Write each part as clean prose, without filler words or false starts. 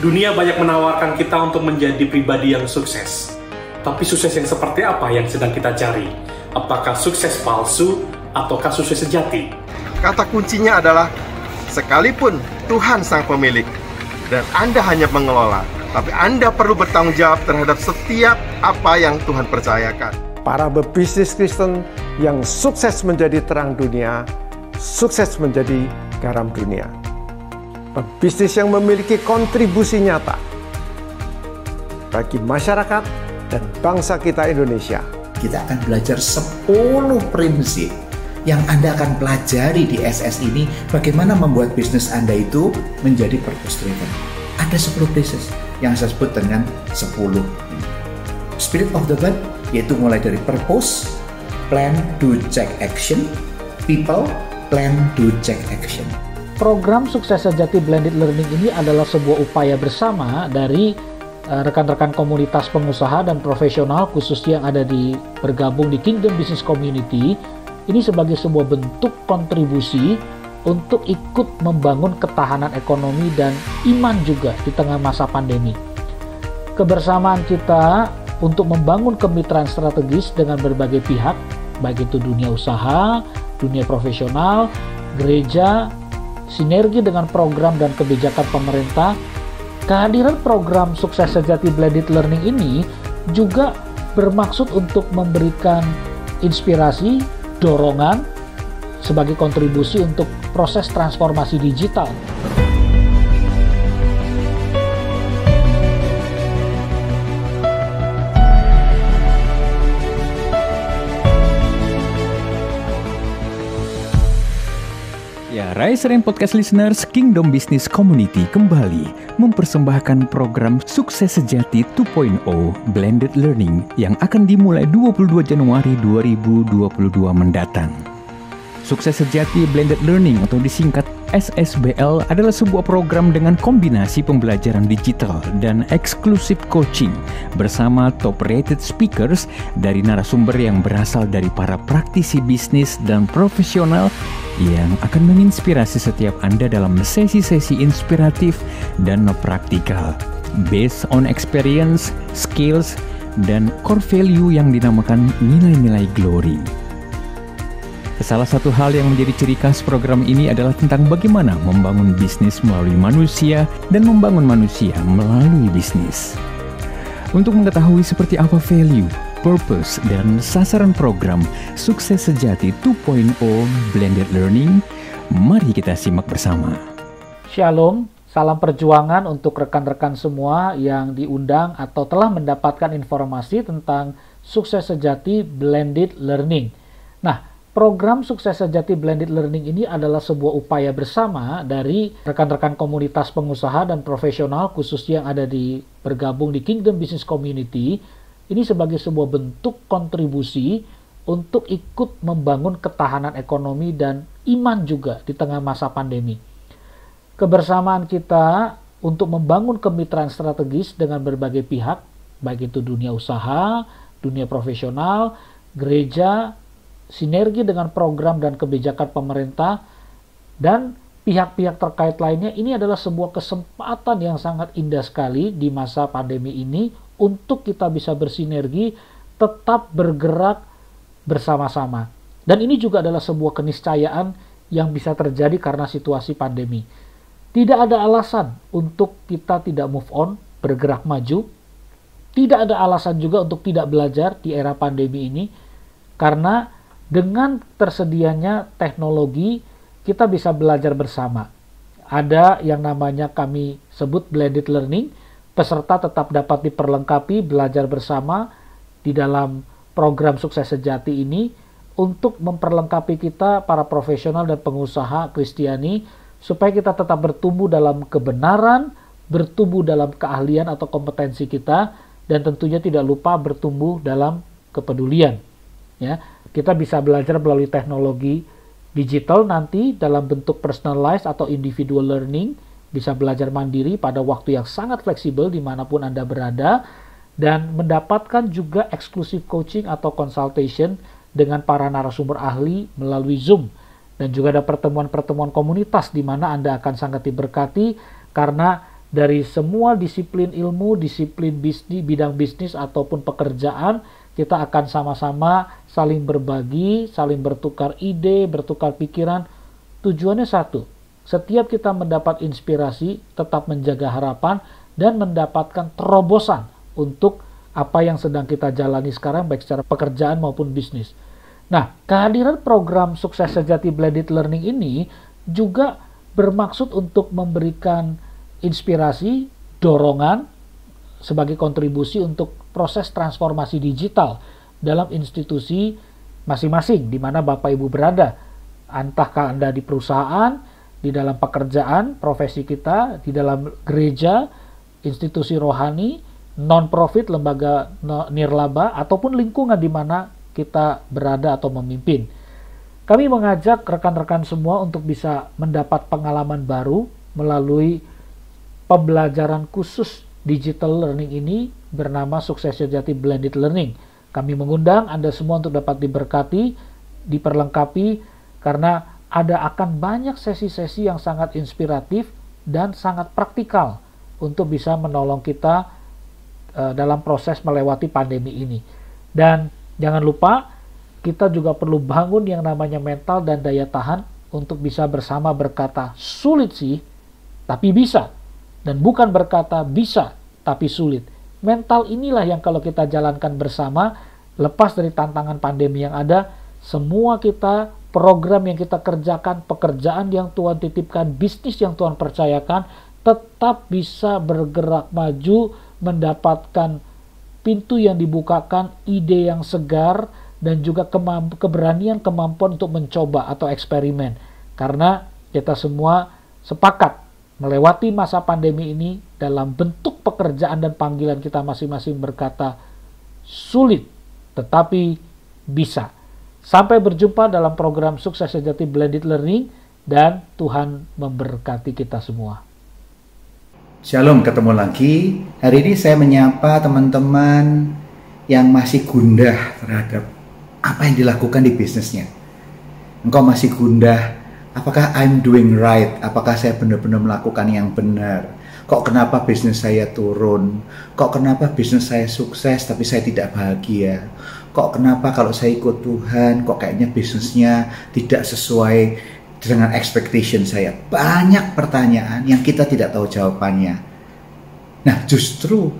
Dunia banyak menawarkan kita untuk menjadi pribadi yang sukses. Tapi sukses yang seperti apa yang sedang kita cari? Apakah sukses palsu ataukah sukses sejati? Kata kuncinya adalah, sekalipun Tuhan sang pemilik dan Anda hanya pengelola, tapi Anda perlu bertanggung jawab terhadap setiap apa yang Tuhan percayakan. Para pebisnis Kristen yang sukses menjadi terang dunia, sukses menjadi garam dunia. Pebisnis yang memiliki kontribusi nyata bagi masyarakat dan bangsa kita Indonesia. Kita akan belajar 10 prinsip yang Anda akan pelajari di SS ini, bagaimana membuat bisnis Anda itu menjadi purpose driven. Ada 10 prinsip yang saya sebut dengan 10 Spirit of the Word, yaitu mulai dari purpose, plan, do, check, action, people, plan, do, check, action. Program Sukses Sejati Blended Learning ini adalah sebuah upaya bersama dari rekan-rekan komunitas pengusaha dan profesional khususnya yang ada bergabung di Kingdom Business Community. Ini sebagai sebuah bentuk kontribusi untuk ikut membangun ketahanan ekonomi dan iman juga di tengah masa pandemi. Kebersamaan kita untuk membangun kemitraan strategis dengan berbagai pihak, baik itu dunia usaha, dunia profesional, gereja, sinergi dengan program dan kebijakan pemerintah. Kehadiran program Sukses Sejati Blended Learning ini juga bermaksud untuk memberikan inspirasi, dorongan sebagai kontribusi untuk proses transformasi digital. Ya, Rise Rank Podcast Listeners, Kingdom Business Community kembali mempersembahkan program Sukses Sejati 2.0 Blended Learning yang akan dimulai 22 Januari 2022 mendatang. Sukses Sejati Blended Learning atau disingkat SSBL adalah sebuah program dengan kombinasi pembelajaran digital dan eksklusif coaching bersama top-rated speakers dari narasumber yang berasal dari para praktisi bisnis dan profesional yang akan menginspirasi setiap Anda dalam sesi-sesi inspiratif dan praktikal based on experience, skills, dan core value yang dinamakan nilai-nilai glory. Salah satu hal yang menjadi ciri khas program ini adalah tentang bagaimana membangun bisnis melalui manusia dan membangun manusia melalui bisnis. Untuk mengetahui seperti apa value, purpose, dan sasaran program Sukses Sejati 2.0 Blended Learning, mari kita simak bersama. Shalom, salam perjuangan untuk rekan-rekan semua yang diundang atau telah mendapatkan informasi tentang Sukses Sejati Blended Learning. Nah, program Sukses Sejati Blended Learning ini adalah sebuah upaya bersama dari rekan-rekan komunitas pengusaha dan profesional khususnya yang ada bergabung di Kingdom Business Community. Ini sebagai sebuah bentuk kontribusi untuk ikut membangun ketahanan ekonomi dan iman juga di tengah masa pandemi. Kebersamaan kita untuk membangun kemitraan strategis dengan berbagai pihak, baik itu dunia usaha, dunia profesional, gereja, sinergi dengan program dan kebijakan pemerintah, dan pihak-pihak terkait lainnya. Ini adalah sebuah kesempatan yang sangat indah sekali di masa pandemi ini untuk kita bisa bersinergi, tetap bergerak bersama-sama. Dan ini juga adalah sebuah keniscayaan yang bisa terjadi karena situasi pandemi. Tidak ada alasan untuk kita tidak move on, bergerak maju. Tidak ada alasan juga untuk tidak belajar di era pandemi ini, karena dengan tersedianya teknologi, kita bisa belajar bersama. Ada yang namanya kami sebut blended learning, peserta tetap dapat diperlengkapi belajar bersama di dalam program Sukses Sejati ini untuk memperlengkapi kita para profesional dan pengusaha Kristiani supaya kita tetap bertumbuh dalam kebenaran, bertumbuh dalam keahlian atau kompetensi kita, dan tentunya tidak lupa bertumbuh dalam kepedulian. Ya, kita bisa belajar melalui teknologi digital nanti dalam bentuk personalized atau individual learning, bisa belajar mandiri pada waktu yang sangat fleksibel dimanapun Anda berada, dan mendapatkan juga eksklusif coaching atau consultation dengan para narasumber ahli melalui Zoom. Dan juga ada pertemuan-pertemuan komunitas di mana Anda akan sangat diberkati, karena dari semua disiplin ilmu, disiplin bisnis, bidang bisnis ataupun pekerjaan, kita akan sama-sama saling berbagi, saling bertukar ide, bertukar pikiran. Tujuannya satu, setiap kita mendapat inspirasi, tetap menjaga harapan, dan mendapatkan terobosan untuk apa yang sedang kita jalani sekarang, baik secara pekerjaan maupun bisnis. Nah, kehadiran program Sukses Sejati Blended Learning ini juga bermaksud untuk memberikan inspirasi, dorongan, sebagai kontribusi untuk proses transformasi digital dalam institusi masing-masing di mana Bapak Ibu berada. Entahkah Anda di perusahaan, di dalam pekerjaan, profesi kita, di dalam gereja, institusi rohani, non-profit, lembaga nirlaba, ataupun lingkungan di mana kita berada atau memimpin. Kami mengajak rekan-rekan semua untuk bisa mendapat pengalaman baru melalui pembelajaran khusus digital learning ini bernama Sukses Sejati Blended Learning. Kami mengundang Anda semua untuk dapat diberkati, diperlengkapi, karena akan banyak sesi-sesi yang sangat inspiratif dan sangat praktikal untuk bisa menolong kita dalam proses melewati pandemi ini. Dan jangan lupa, kita juga perlu bangun yang namanya mental dan daya tahan untuk bisa bersama berkata, sulit sih, tapi bisa. Dan bukan berkata bisa, tapi sulit. Mental inilah yang kalau kita jalankan bersama, lepas dari tantangan pandemi yang ada, semua kita, program yang kita kerjakan, pekerjaan yang Tuhan titipkan, bisnis yang Tuhan percayakan, tetap bisa bergerak maju, mendapatkan pintu yang dibukakan, ide yang segar, dan juga keberanian, kemampuan untuk mencoba atau eksperimen. Karena kita semua sepakat melewati masa pandemi ini dalam bentuk pekerjaan dan panggilan kita masing-masing berkata, sulit, tetapi bisa. Sampai berjumpa dalam program Sukses Sejati Blended Learning, dan Tuhan memberkati kita semua. Shalom, ketemu lagi. Hari ini saya menyapa teman-teman yang masih gundah terhadap apa yang dilakukan di bisnisnya. Engkau masih gundah, apakah I'm doing right? Apakah saya benar-benar melakukan yang benar? Kok kenapa bisnis saya turun? Kok kenapa bisnis saya sukses tapi saya tidak bahagia? Kok kenapa kalau saya ikut Tuhan, kok kayaknya bisnisnya tidak sesuai dengan expectation saya? Banyak pertanyaan yang kita tidak tahu jawabannya. Nah, justru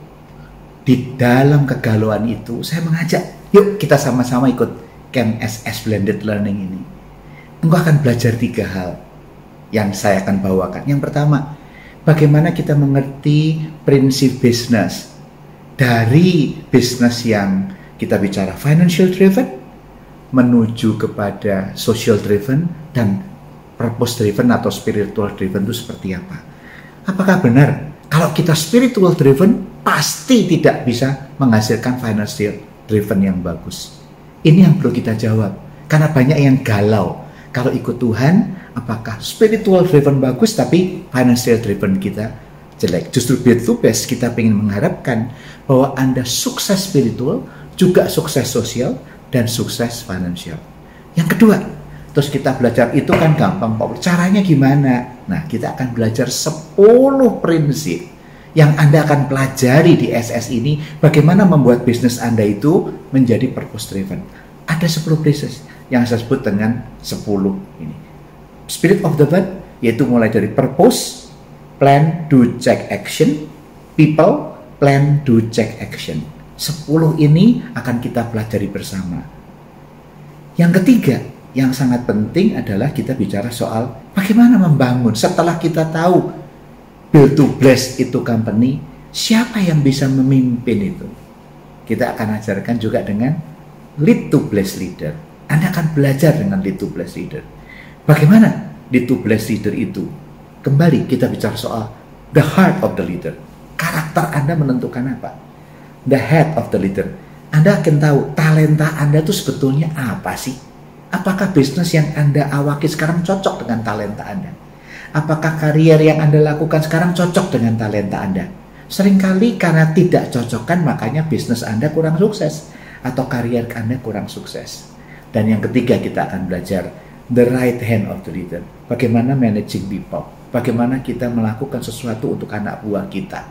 di dalam kegalauan itu saya mengajak, yuk kita sama-sama ikut Camp SS Blended Learning ini. Engkau akan belajar 3 hal yang saya akan bawakan. Yang pertama, bagaimana kita mengerti prinsip bisnis. Dari bisnis yang kita bicara financial driven, menuju kepada social driven, dan purpose driven atau spiritual driven itu seperti apa. Apakah benar kalau kita spiritual driven pasti tidak bisa menghasilkan financial driven yang bagus? Ini yang perlu kita jawab. Karena banyak yang galau. Kalau ikut Tuhan, apakah spiritual driven bagus tapi financial driven kita jelek? Justru begitu best kita ingin mengharapkan bahwa Anda sukses spiritual, juga sukses sosial, dan sukses financial. Yang kedua, terus kita belajar itu kan gampang, Pak. Caranya gimana? Nah, kita akan belajar 10 prinsip yang Anda akan pelajari di SS ini, bagaimana membuat bisnis Anda itu menjadi purpose driven. Ada 10 prinsip yang saya sebut dengan 10 ini. Spirit of the word, yaitu mulai dari purpose, plan, do, check, action, people, plan, do, check, action. 10 ini akan kita pelajari bersama. Yang ketiga, yang sangat penting adalah kita bicara soal bagaimana membangun. Setelah kita tahu build to bless itu company, siapa yang bisa memimpin itu? Kita akan ajarkan juga dengan lead to bless leader. Anda akan belajar dengan lead to bless leader. Bagaimana lead to bless leader itu? Kembali kita bicara soal the heart of the leader. Karakter Anda menentukan apa? The head of the leader. Anda akan tahu talenta Anda itu sebetulnya apa sih? Apakah bisnis yang Anda awaki sekarang cocok dengan talenta Anda? Apakah karier yang Anda lakukan sekarang cocok dengan talenta Anda? Seringkali karena tidak cocokkan makanya bisnis Anda kurang sukses atau karier Anda kurang sukses. Dan yang ketiga kita akan belajar the right hand of the leader. Bagaimana managing people. bagaimana kita melakukan sesuatu untuk anak buah kita.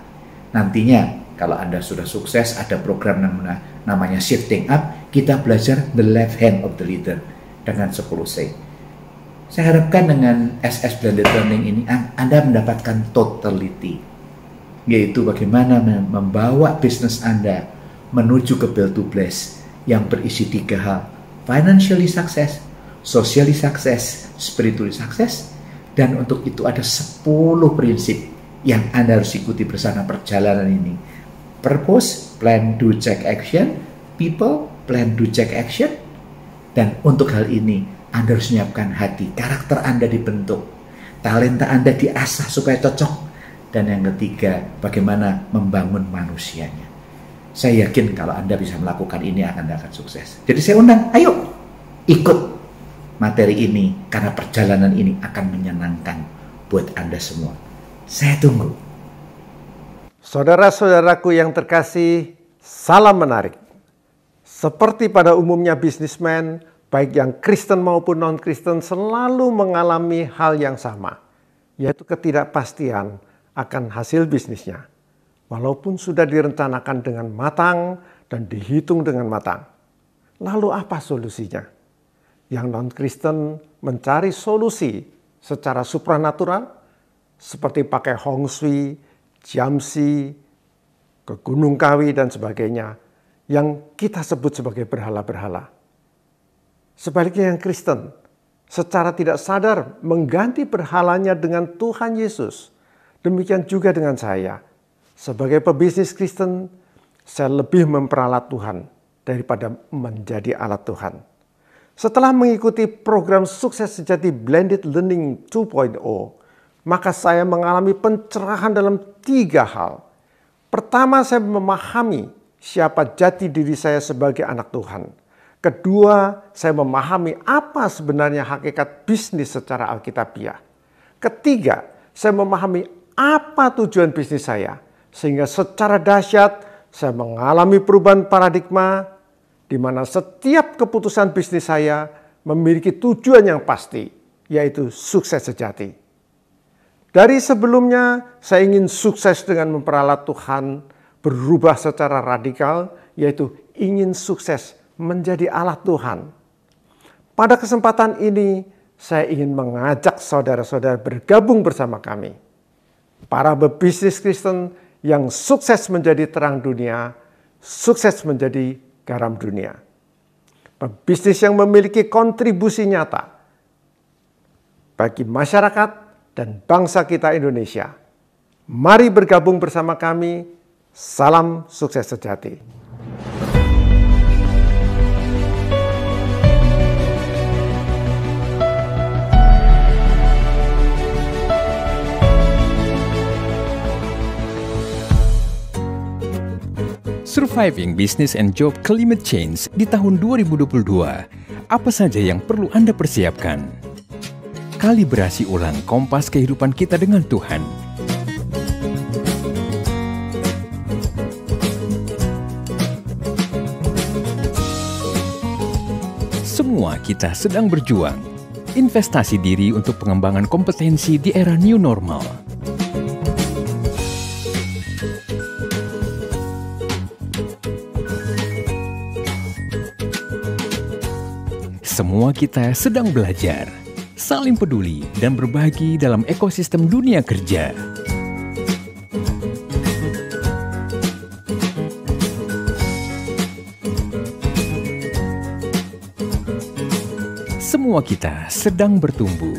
Nantinya kalau Anda sudah sukses, ada program namanya Shifting Up, kita belajar the left hand of the leader dengan 10C. Saya harapkan dengan SS Blended Learning ini Anda mendapatkan totality, yaitu bagaimana membawa bisnis Anda menuju ke Build to Bless yang berisi 3 hal: financially success, socially success, spiritually success. Dan untuk itu ada 10 prinsip yang Anda harus ikuti bersama perjalanan ini. Purpose, plan, do, check, action. People, plan, do, check, action. Dan untuk hal ini Anda harus menyiapkan hati, karakter Anda dibentuk, talenta Anda diasah supaya cocok. Dan yang ketiga, bagaimana membangun manusianya. Saya yakin kalau Anda bisa melakukan ini Anda akan sukses. Jadi saya undang, ayo ikut materi ini, karena perjalanan ini akan menyenangkan buat Anda semua. Saya tunggu. Saudara-saudaraku yang terkasih, salam menarik. Seperti pada umumnya bisnismen, baik yang Kristen maupun non-Kristen selalu mengalami hal yang sama, yaitu ketidakpastian akan hasil bisnisnya. Walaupun sudah direncanakan dengan matang dan dihitung dengan matang. Lalu apa solusinya? Yang non-Kristen mencari solusi secara supranatural, seperti pakai Hong Shui, Jiamsi, ke Gunung Kawi dan sebagainya, yang kita sebut sebagai berhala-berhala. Sebaliknya yang Kristen secara tidak sadar mengganti berhalanya dengan Tuhan Yesus. Demikian juga dengan saya. Sebagai pebisnis Kristen, saya lebih memperalat Tuhan daripada menjadi alat Tuhan. Setelah mengikuti program Sukses Sejati Blended Learning 2.0, maka saya mengalami pencerahan dalam 3 hal. Pertama, saya memahami siapa jati diri saya sebagai anak Tuhan. Kedua, saya memahami apa sebenarnya hakikat bisnis secara alkitabiah. Ketiga, saya memahami apa tujuan bisnis saya. Sehingga secara dahsyat saya mengalami perubahan paradigma di mana setiap keputusan bisnis saya memiliki tujuan yang pasti, yaitu sukses sejati. Dari sebelumnya, saya ingin sukses dengan memperalat Tuhan, berubah secara radikal, yaitu ingin sukses menjadi alat Tuhan. Pada kesempatan ini, saya ingin mengajak saudara-saudara bergabung bersama kami. Para pebisnis Kristen yang sukses menjadi terang dunia, sukses menjadi garam dunia. Pebisnis yang memiliki kontribusi nyata bagi masyarakat dan bangsa kita Indonesia. Mari bergabung bersama kami. Salam sukses sejati. Surviving Business and Job Climate Change di tahun 2022. Apa saja yang perlu Anda persiapkan? Kalibrasi ulang kompas kehidupan kita dengan Tuhan. Semua kita sedang berjuang. Investasi diri untuk pengembangan kompetensi di era new normal. Semua kita sedang belajar, saling peduli, dan berbagi dalam ekosistem dunia kerja. Semua kita sedang bertumbuh.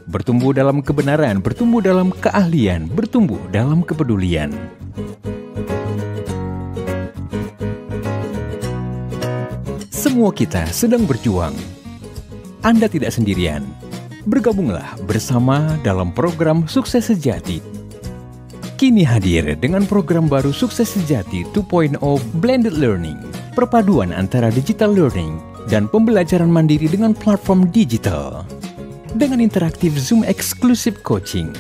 Bertumbuh dalam kebenaran, bertumbuh dalam keahlian, bertumbuh dalam kepedulian. Semua kita sedang berjuang. Anda tidak sendirian. Bergabunglah bersama dalam program Sukses Sejati. Kini hadir dengan program baru Sukses Sejati 2.0 Blended Learning. Perpaduan antara digital learning dan pembelajaran mandiri dengan platform digital. Dengan interaktif Zoom eksklusif coaching.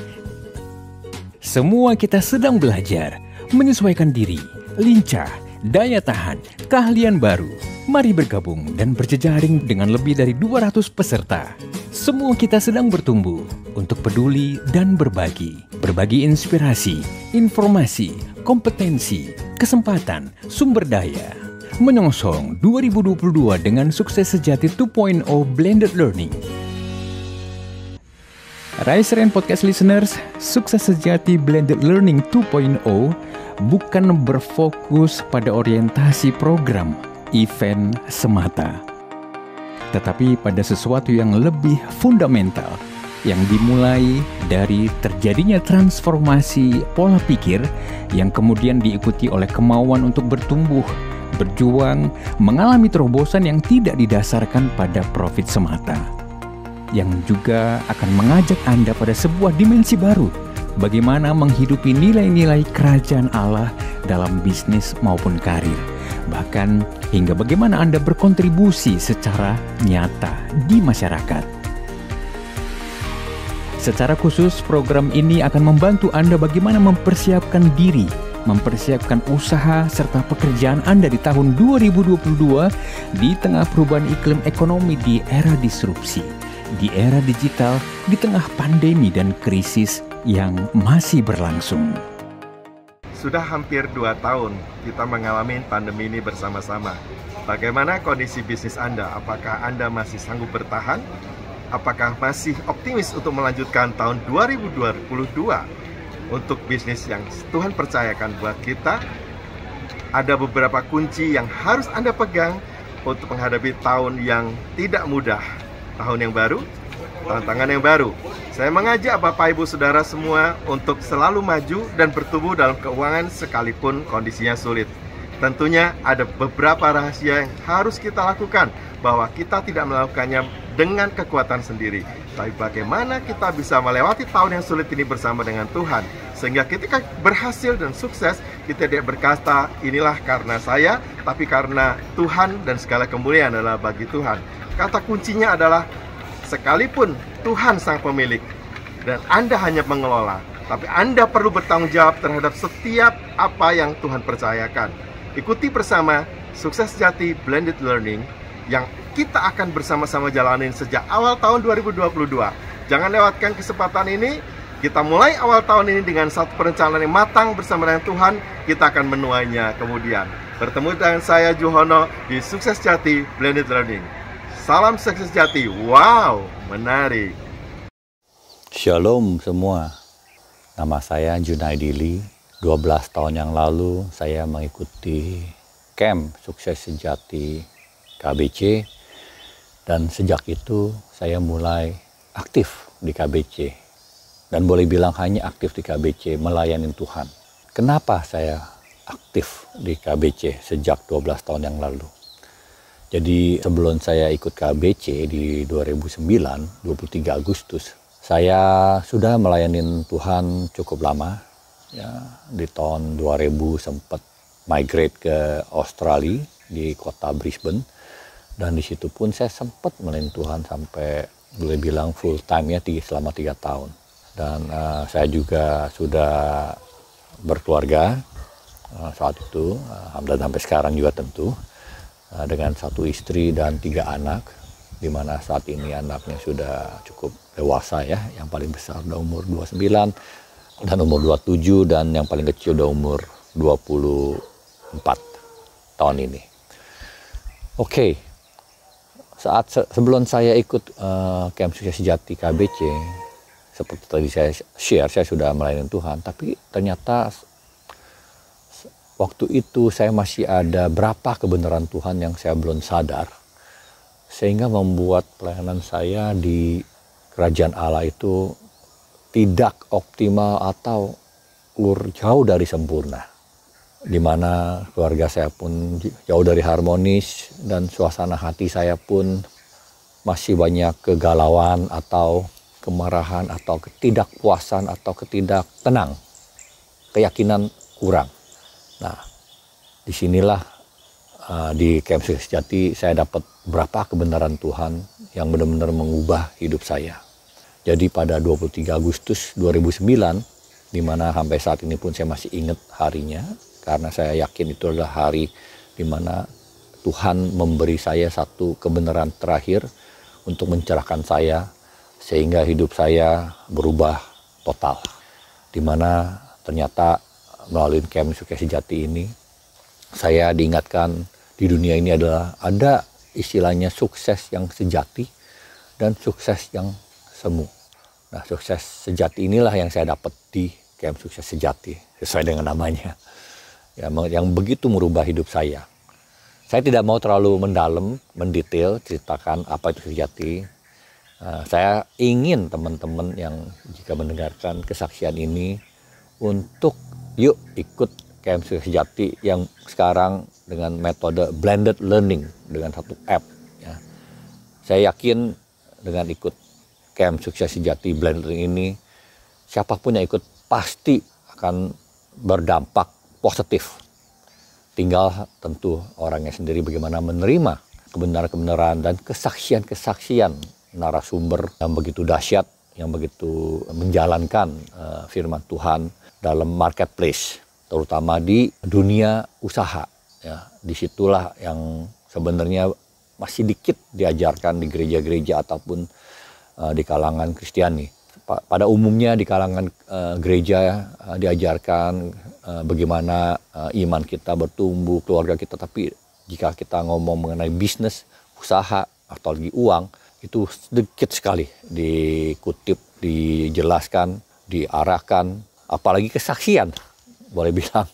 Semua kita sedang belajar, menyesuaikan diri, lincah, daya tahan, keahlian baru. Mari bergabung dan berjejaring dengan lebih dari 200 peserta. Semua kita sedang bertumbuh untuk peduli dan berbagi. Berbagi inspirasi, informasi, kompetensi, kesempatan, sumber daya. Menyongsong 2022 dengan Sukses Sejati 2.0 Blended Learning. Rise Rain Podcast Listeners, Sukses Sejati Blended Learning 2.0 bukan berfokus pada orientasi program, event semata, tetapi pada sesuatu yang lebih fundamental, yang dimulai dari terjadinya transformasi pola pikir yang kemudian diikuti oleh kemauan untuk bertumbuh, berjuang, mengalami terobosan yang tidak didasarkan pada profit semata, yang juga akan mengajak Anda pada sebuah dimensi baru, bagaimana menghidupi nilai-nilai kerajaan Allah dalam bisnis maupun karir, bahkan hingga bagaimana Anda berkontribusi secara nyata di masyarakat. Secara khusus, program ini akan membantu Anda bagaimana mempersiapkan diri, mempersiapkan usaha serta pekerjaan Anda di tahun 2022 di tengah perubahan iklim ekonomi di era disrupsi, di era digital, di tengah pandemi dan krisis yang masih berlangsung. Sudah hampir 2 tahun kita mengalami pandemi ini bersama-sama. Bagaimana kondisi bisnis Anda? Apakah Anda masih sanggup bertahan? Apakah masih optimis untuk melanjutkan tahun 2022 untuk bisnis yang Tuhan percayakan buat kita? Ada beberapa kunci yang harus Anda pegang untuk menghadapi tahun yang tidak mudah. Tahun yang baru, tantangan yang baru. Saya mengajak Bapak Ibu Saudara semua untuk selalu maju dan bertumbuh dalam keuangan sekalipun kondisinya sulit. Tentunya ada beberapa rahasia yang harus kita lakukan, bahwa kita tidak melakukannya dengan kekuatan sendiri, tapi bagaimana kita bisa melewati tahun yang sulit ini bersama dengan Tuhan, sehingga ketika berhasil dan sukses, kita tidak berkata inilah karena saya, tapi karena Tuhan, dan segala kemuliaan adalah bagi Tuhan. Kata kuncinya adalah sekalipun Tuhan sang pemilik dan Anda hanya mengelola, tapi Anda perlu bertanggung jawab terhadap setiap apa yang Tuhan percayakan. Ikuti bersama Sukses Sejati Blended Learning yang kita akan bersama-sama jalanin sejak awal tahun 2022. Jangan lewatkan kesempatan ini. Kita mulai awal tahun ini dengan satu perencanaan yang matang bersama dengan Tuhan. Kita akan menuainya kemudian. Bertemu dengan saya Juhono di Sukses Sejati Blended Learning. Salam sukses sejati. Wow, menarik. Shalom semua. Nama saya Junaidili. 12 tahun yang lalu saya mengikuti camp Sukses Sejati KBC, dan sejak itu saya mulai aktif di KBC, dan boleh bilang hanya aktif di KBC melayani Tuhan. Kenapa saya aktif di KBC sejak 12 tahun yang lalu? Jadi sebelum saya ikut KBC di 2009, 23 Agustus, saya sudah melayani Tuhan cukup lama. Ya, di tahun 2000 sempat migrate ke Australia di kota Brisbane, dan di situ pun saya sempat melayani Tuhan sampai boleh bilang full time ya selama 3 tahun. Dan saya juga sudah berkeluarga saat itu, dan sampai sekarang juga tentu, dengan 1 istri dan 3 anak, di mana saat ini anaknya sudah cukup dewasa ya, yang paling besar udah umur 29 dan umur 27, dan yang paling kecil udah umur 24 tahun ini. Oke. Sebelum saya ikut camp Sukses Sejati KBC, seperti tadi saya share, saya sudah melayani Tuhan, tapi ternyata waktu itu saya masih ada berapa kebenaran Tuhan yang saya belum sadar, sehingga membuat pelayanan saya di kerajaan Allah itu tidak optimal atau jauh dari sempurna, di mana keluarga saya pun jauh dari harmonis, dan suasana hati saya pun masih banyak kegalauan atau kemarahan atau ketidakpuasan atau ketidaktenang, keyakinan kurang. Nah, disinilah di camp Sukses Sejati saya dapat berapa kebenaran Tuhan yang benar-benar mengubah hidup saya. Jadi pada 23 Agustus 2009, di mana sampai saat ini pun saya masih ingat harinya, karena saya yakin itu adalah hari di mana Tuhan memberi saya satu kebenaran terakhir untuk mencerahkan saya sehingga hidup saya berubah total. Di mana ternyata melalui camp Sukses Sejati ini saya diingatkan di dunia ini adalah ada istilahnya sukses yang sejati dan sukses yang semu. Nah, sukses sejati inilah yang saya dapat di camp Sukses Sejati sesuai dengan namanya. Ya, yang begitu merubah hidup saya. Saya tidak mau terlalu mendalam, mendetail, ceritakan apa itu sejati. Saya ingin teman-teman yang jika mendengarkan kesaksian ini untuk yuk ikut camp Sukses Sejati yang sekarang dengan metode blended learning dengan satu app. Ya. Saya yakin dengan ikut camp Sukses Sejati blended learning ini, siapapun yang ikut pasti akan berdampak positif. Tinggal tentu orangnya sendiri bagaimana menerima kebenaran-kebenaran dan kesaksian-kesaksian narasumber yang begitu dahsyat, yang begitu menjalankan firman Tuhan dalam marketplace, terutama di dunia usaha. Ya, disitulah yang sebenarnya masih dikit diajarkan di gereja-gereja ataupun di kalangan Kristiani. Pada umumnya di kalangan gereja diajarkan bagaimana iman kita bertumbuh, keluarga kita. Tapi jika kita ngomong mengenai bisnis, usaha, atau lagi uang, itu sedikit sekali dikutip, dijelaskan, diarahkan. Apalagi kesaksian, boleh bilang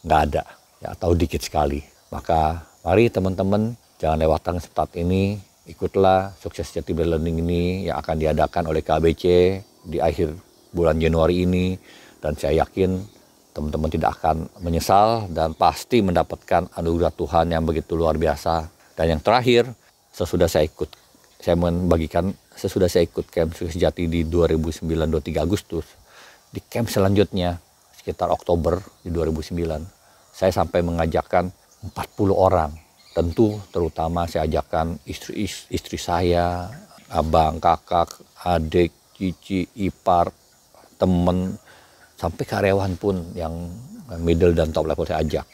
nggak ada, ya, atau dikit sekali. Maka mari teman-teman jangan lewatkan kesempatan ini. Ikutlah Sukses Sejati Blended Learning ini yang akan diadakan oleh KBC di akhir bulan Januari ini. Dan saya yakin teman-teman tidak akan menyesal dan pasti mendapatkan anugerah Tuhan yang begitu luar biasa. Dan yang terakhir, sesudah saya ikut camp Sukses Sejati di 2009, 23 Agustus, di camp selanjutnya sekitar Oktober di 2009, saya sampai mengajakkan 40 orang. Tentu terutama saya ajakkan istri saya, abang, kakak, adik, cici, ipar, teman, sampai karyawan pun yang middle dan top level saya ajak.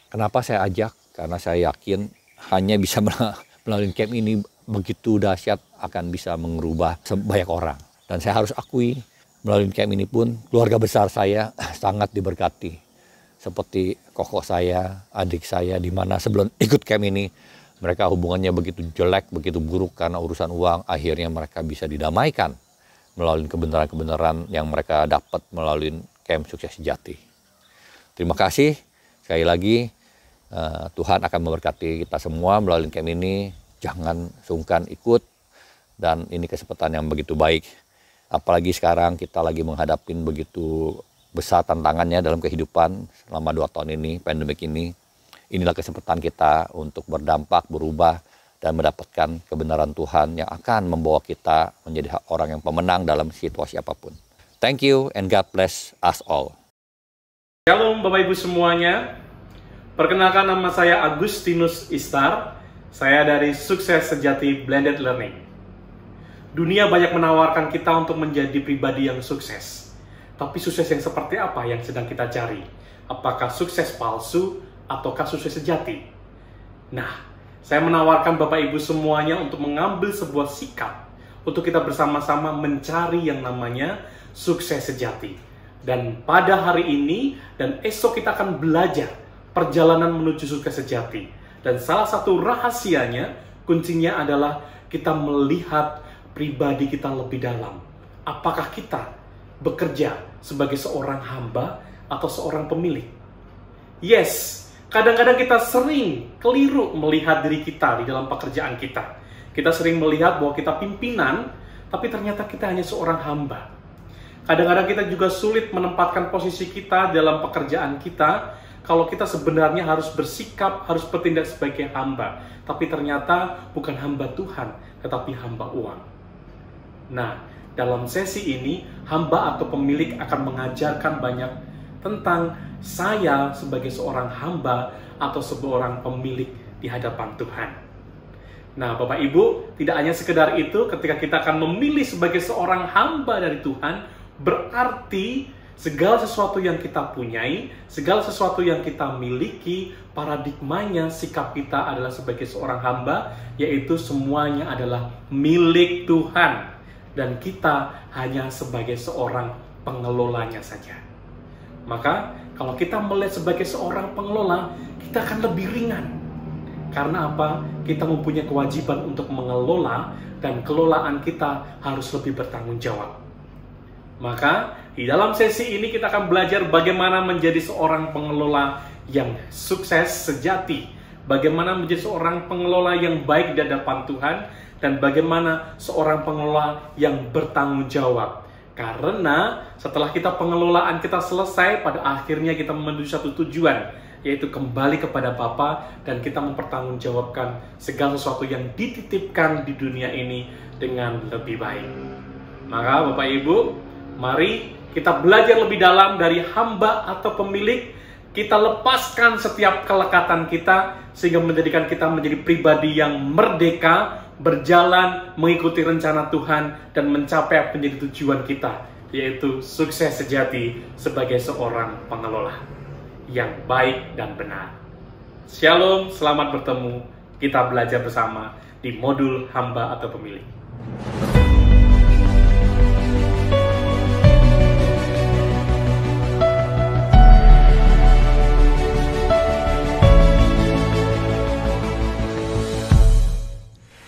Kenapa saya ajak? Karena saya yakin hanya bisa melalui camp ini begitu dahsyat akan bisa mengubah banyak orang. Dan saya harus akui melalui camp ini pun keluarga besar saya sangat diberkati. Seperti kokok saya, adik saya, di mana sebelum ikut camp ini mereka hubungannya begitu jelek, begitu buruk karena urusan uang. Akhirnya mereka bisa didamaikan melalui kebenaran-kebenaran yang mereka dapat melalui camp Sukses Sejati. Terima kasih sekali lagi. Tuhan akan memberkati kita semua melalui camp ini. Jangan sungkan ikut, dan ini kesempatan yang begitu baik. Apalagi sekarang kita lagi menghadapi begitu besar tantangannya dalam kehidupan selama 2 tahun ini, pandemik ini. Inilah kesempatan kita untuk berdampak, berubah, dan mendapatkan kebenaran Tuhan yang akan membawa kita menjadi orang yang pemenang dalam situasi apapun. Thank you and God bless us all. Shalom Bapak Ibu semuanya. Perkenalkan, nama saya Agustinus Istar. Saya dari Sukses Sejati Blended Learning. Dunia banyak menawarkan kita untuk menjadi pribadi yang sukses. Tapi sukses yang seperti apa yang sedang kita cari? Apakah sukses palsu ataukah sukses sejati? Nah, saya menawarkan Bapak Ibu semuanya untuk mengambil sebuah sikap untuk kita bersama-sama mencari yang namanya sukses sejati. Dan pada hari ini dan esok kita akan belajar perjalanan menuju sukses sejati. Dan salah satu rahasianya, kuncinya adalah kita melihat pribadi kita lebih dalam. Apakah kita bekerja sebagai seorang hamba atau seorang pemilik? Yes, kadang-kadang kita sering keliru melihat diri kita di dalam pekerjaan kita. Kita sering melihat bahwa kita pimpinan, tapi ternyata kita hanya seorang hamba. Kadang-kadang kita juga sulit menempatkan posisi kita dalam pekerjaan kita, kalau kita sebenarnya harus bersikap, harus bertindak sebagai hamba. Tapi ternyata bukan hamba Tuhan, tetapi hamba uang. Nah, dalam sesi ini, hamba atau pemilik akan mengajarkan banyak tentang saya sebagai seorang hamba atau seorang pemilik di hadapan Tuhan. Nah, Bapak Ibu, tidak hanya sekedar itu, ketika kita akan memilih sebagai seorang hamba dari Tuhan, berarti segala sesuatu yang kita punyai, segala sesuatu yang kita miliki, paradigmanya sikap kita adalah sebagai seorang hamba, yaitu semuanya adalah milik Tuhan. Dan kita hanya sebagai seorang pengelolanya saja. Maka kalau kita melihat sebagai seorang pengelola, kita akan lebih ringan. Karena apa? Kita mempunyai kewajiban untuk mengelola, dan kelolaan kita harus lebih bertanggung jawab. Maka di dalam sesi ini kita akan belajar bagaimana menjadi seorang pengelola yang sukses sejati, bagaimana menjadi seorang pengelola yang baik di hadapan Tuhan, dan bagaimana seorang pengelola yang bertanggung jawab. Karena setelah pengelolaan kita selesai, pada akhirnya kita menuju satu tujuan, yaitu kembali kepada Bapa, dan kita mempertanggungjawabkan segala sesuatu yang dititipkan di dunia ini dengan lebih baik. Maka Bapak Ibu, mari kita belajar lebih dalam dari hamba atau pemilik. Kita lepaskan setiap kelekatan kita, sehingga menjadikan kita menjadi pribadi yang merdeka, berjalan mengikuti rencana Tuhan, dan mencapai menjadi tujuan kita, yaitu sukses sejati sebagai seorang pengelola yang baik dan benar. Shalom, selamat bertemu. Kita belajar bersama di modul hamba atau pemilik.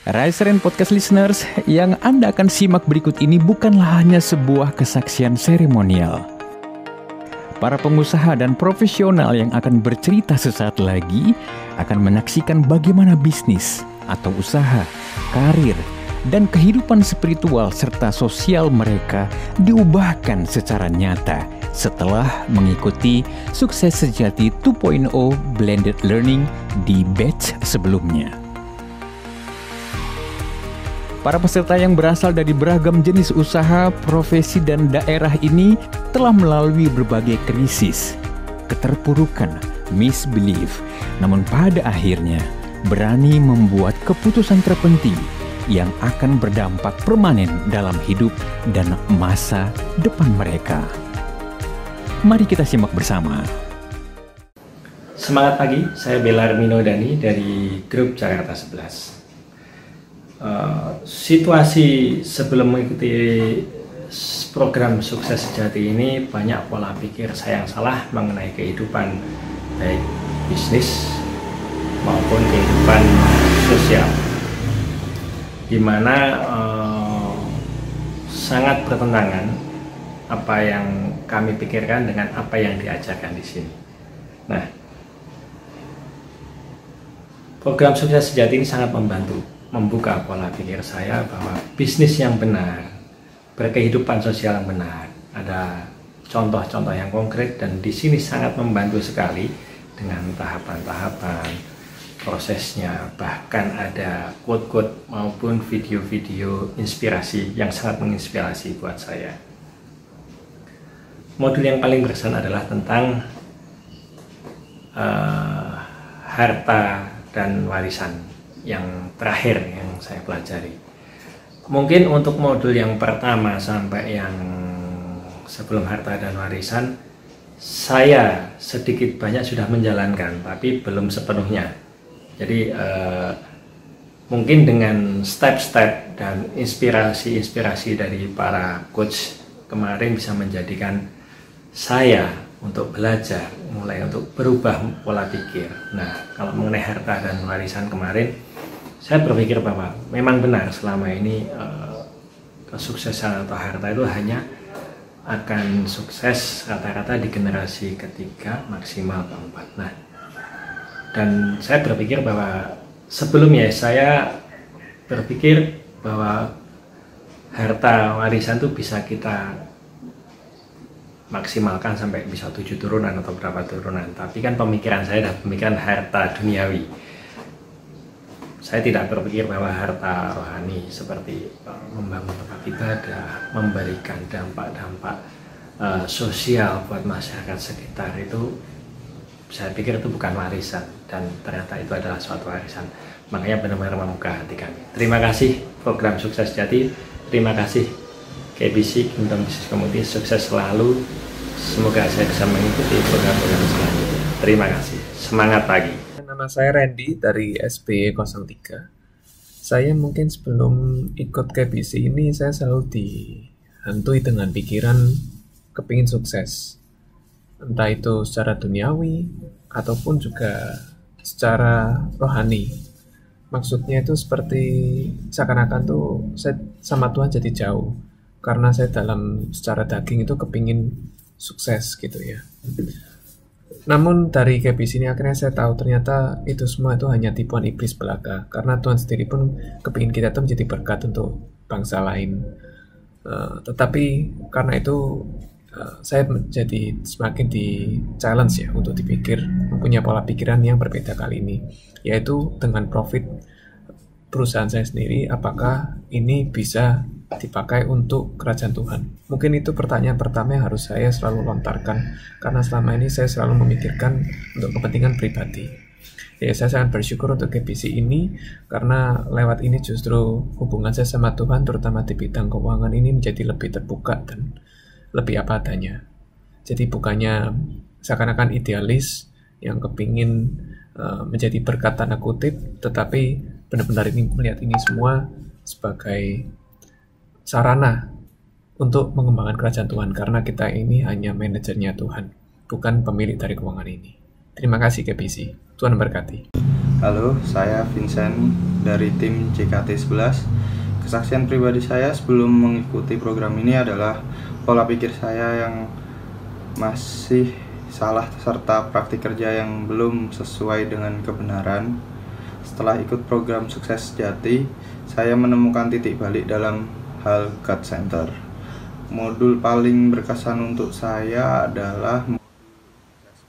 Rise Rain Podcast Listeners, yang Anda akan simak berikut ini bukanlah hanya sebuah kesaksian seremonial. Para pengusaha dan profesional yang akan bercerita sesaat lagi akan menyaksikan bagaimana bisnis atau usaha, karir, dan kehidupan spiritual serta sosial mereka diubahkan secara nyata setelah mengikuti Sukses Sejati 2.0 Blended Learning di batch sebelumnya. Para peserta yang berasal dari beragam jenis usaha, profesi, dan daerah ini telah melalui berbagai krisis, keterpurukan, misbelief, namun pada akhirnya berani membuat keputusan terpenting yang akan berdampak permanen dalam hidup dan masa depan mereka. Mari kita simak bersama. Semangat pagi, saya Belarmino Dani dari grup Jakarta 11. Situasi sebelum mengikuti program Sukses Sejati ini banyak pola pikir saya yang salah mengenai kehidupan, baik bisnis maupun kehidupan sosial, di mana sangat bertentangan apa yang kami pikirkan dengan apa yang diajarkan di sini. Nah, program Sukses Sejati ini sangat membuka pola pikir saya bahwa bisnis yang benar, berkehidupan sosial yang benar, ada contoh-contoh yang konkret, dan di sini sangat membantu sekali dengan tahapan-tahapan prosesnya, bahkan ada quote-quote maupun video-video inspirasi yang sangat menginspirasi buat saya. Modul yang paling berkesan adalah tentang harta dan warisan yang terakhir yang saya pelajari. Mungkin untuk modul yang pertama sampai yang sebelum harta dan warisan, saya sedikit banyak sudah menjalankan, tapi belum sepenuhnya. Jadi mungkin dengan step-step dan inspirasi-inspirasi dari para coach kemarin bisa menjadikan saya untuk belajar, mulai untuk berubah pola pikir. Nah, kalau mengenai harta dan warisan kemarin, saya berpikir bahwa memang benar selama ini kesuksesan atau harta itu hanya akan sukses rata-rata di generasi ketiga maksimal keempat. Nah, dan saya berpikir bahwa sebelumnya saya berpikir bahwa harta warisan itu bisa kita maksimalkan sampai bisa 7 turunan atau berapa turunan. Tapi kan pemikiran saya adalah pemikiran harta duniawi. Saya tidak berpikir bahwa harta rohani seperti membangun tempat ibadah, memberikan dampak-dampak sosial buat masyarakat sekitar itu, saya pikir itu bukan warisan, dan ternyata itu adalah suatu warisan. Makanya benar-benar membuka hati kami. Terima kasih program Sukses Sejati, terima kasih KBC Kingdom Business Community, sukses selalu, semoga saya bisa mengikuti program-program selanjutnya. Terima kasih. Semangat pagi. Nama saya Randy dari SB03. Saya mungkin sebelum ikut KBC ini saya selalu dihantui dengan pikiran kepingin sukses. Entah itu secara duniawi ataupun juga secara rohani. Maksudnya itu seperti seakan-akan tuh saya sama Tuhan jadi jauh. Karena saya dalam secara daging itu kepingin sukses gitu ya. Namun dari KBC ini akhirnya saya tahu ternyata itu semua itu hanya tipuan iblis belaka. Karena Tuhan sendiri pun kepingin kita itu menjadi berkat untuk bangsa lain. Tetapi karena itu saya menjadi semakin di challenge ya untuk dipikir, mempunyai pola pikiran yang berbeda kali ini, yaitu dengan profit perusahaan saya sendiri, apakah ini bisa dipakai untuk kerajaan Tuhan? Mungkin itu pertanyaan pertama yang harus saya selalu lontarkan, karena selama ini saya selalu memikirkan untuk kepentingan pribadi. Ya, saya sangat bersyukur untuk KBC ini, karena lewat ini justru hubungan saya sama Tuhan, terutama di bidang keuangan ini menjadi lebih terbuka dan lebih apa adanya. Jadi bukannya seakan-akan idealis yang kepingin menjadi berkat tanda kutip, tetapi benar-benar ini melihat ini semua sebagai sarana untuk mengembangkan kerajaan Tuhan, karena kita ini hanya manajernya Tuhan, bukan pemilik dari keuangan ini. Terima kasih KBC. Tuhan memberkati. Halo, saya Vincent dari tim JKT 11. Kesaksian pribadi saya sebelum mengikuti program ini adalah pola pikir saya yang masih salah serta praktik kerja yang belum sesuai dengan kebenaran. Setelah ikut program Sukses Sejati, saya menemukan titik balik dalam hal God Center. Modul paling berkesan untuk saya adalah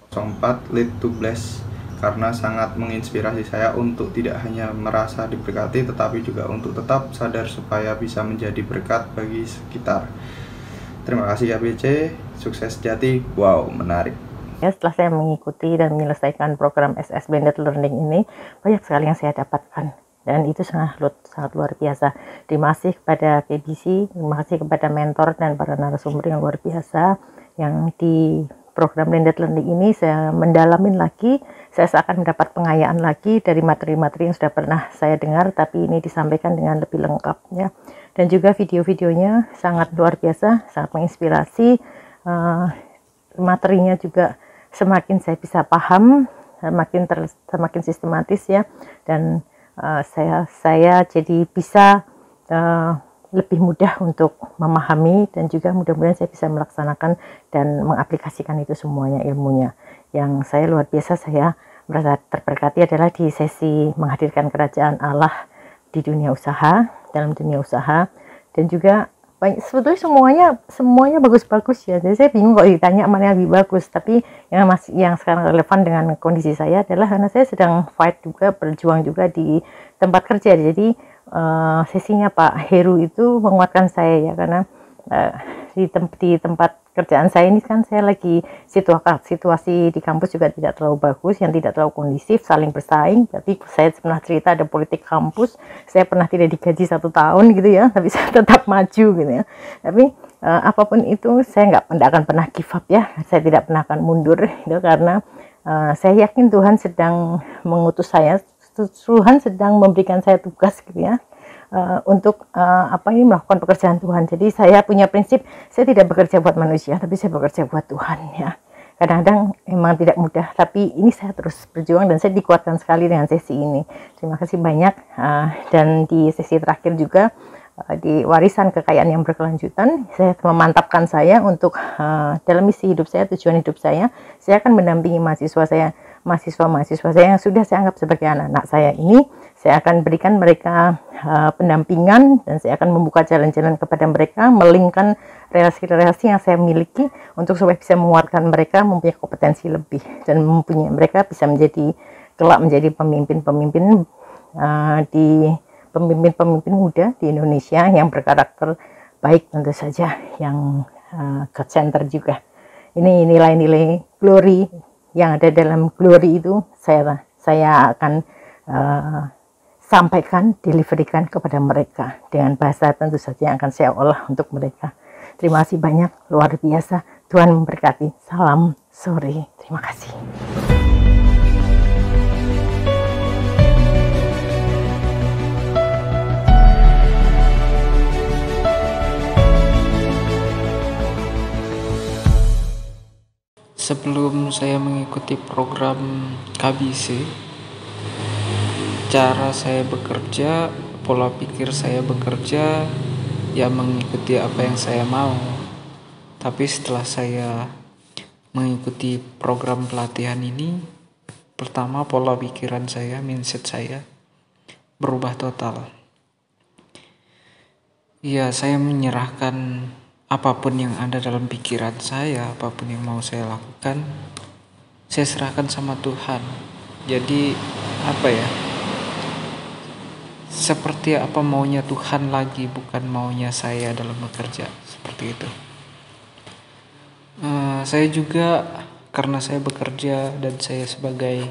04 Lead to Bless, karena sangat menginspirasi saya untuk tidak hanya merasa diberkati tetapi juga untuk tetap sadar supaya bisa menjadi berkat bagi sekitar. Terima kasih KBC, Sukses Sejati. Wow, menarik. Ya, setelah saya mengikuti dan menyelesaikan program SS Blended Learning ini, banyak sekali yang saya dapatkan. Dan itu sangat luar biasa. Terima kasih kepada KBC, terima kasih kepada mentor dan para narasumber yang luar biasa. Yang di program Blended Learning ini saya mendalamin lagi, saya seakan mendapat pengayaan lagi dari materi-materi yang sudah pernah saya dengar, tapi ini disampaikan dengan lebih lengkap ya. Dan juga video-videonya sangat luar biasa, sangat menginspirasi. Materinya juga semakin saya bisa paham, semakin sistematis ya, dan saya jadi bisa lebih mudah untuk memahami, dan juga mudah-mudahan saya bisa melaksanakan dan mengaplikasikan itu semuanya ilmunya. Yang saya luar biasa, saya merasa terberkati adalah di sesi menghadirkan kerajaan Allah di dunia usaha, dalam dunia usaha, dan juga sebetulnya semuanya bagus-bagus ya. Jadi saya bingung kalau ditanya mana yang lebih bagus, tapi yang sekarang relevan dengan kondisi saya adalah karena saya sedang fight juga, berjuang juga di tempat kerja. Jadi sesinya Pak Heru itu menguatkan saya ya, karena di tempat kerjaan saya ini kan saya lagi situasi di kampus juga tidak terlalu bagus, yang tidak terlalu kondisif, saling bersaing. Tapi saya pernah cerita ada politik kampus, saya pernah tidak digaji 1 tahun gitu ya, tapi saya tetap maju gitu ya. Tapi apapun itu saya nggak akan pernah give up ya, saya tidak pernah akan mundur gitu, karena saya yakin Tuhan sedang mengutus saya, Tuhan sedang memberikan saya tugas gitu ya. Untuk melakukan pekerjaan Tuhan. Jadi saya punya prinsip, saya tidak bekerja buat manusia, tapi saya bekerja buat Tuhan ya. Kadang-kadang memang tidak mudah, tapi ini saya terus berjuang dan saya dikuatkan sekali dengan sesi ini. Terima kasih banyak. Dan di sesi terakhir juga di warisan kekayaan yang berkelanjutan, saya memantapkan saya untuk dalam misi hidup saya, tujuan hidup saya akan mendampingi mahasiswa saya yang sudah saya anggap sebagai anak-anak saya ini. Saya akan berikan mereka pendampingan, dan saya akan membuka jalan-jalan kepada mereka, melingkan relasi-relasi yang saya miliki untuk supaya bisa menguatkan mereka, mempunyai kompetensi lebih, dan mereka bisa kelak menjadi pemimpin-pemimpin pemimpin muda di Indonesia yang berkarakter baik, tentu saja yang God Center juga. Ini nilai-nilai glory yang ada dalam glory itu saya akan sampaikan, deliverikan kepada mereka dengan bahasa tentu saja yang akan saya olah untuk mereka. Terima kasih banyak, luar biasa. Tuhan memberkati. Salam sore. Terima kasih. Sebelum saya mengikuti program KBC, cara saya bekerja, pola pikir saya bekerja, ya mengikuti apa yang saya mau. Tapi setelah saya mengikuti program pelatihan ini, pertama pola pikiran saya, mindset saya berubah total. Ya, saya menyerahkan apapun yang ada dalam pikiran saya, apapun yang mau saya lakukan, saya serahkan sama Tuhan. Jadi seperti apa maunya Tuhan lagi, bukan maunya saya dalam bekerja, seperti itu. Saya juga, karena saya bekerja dan saya sebagai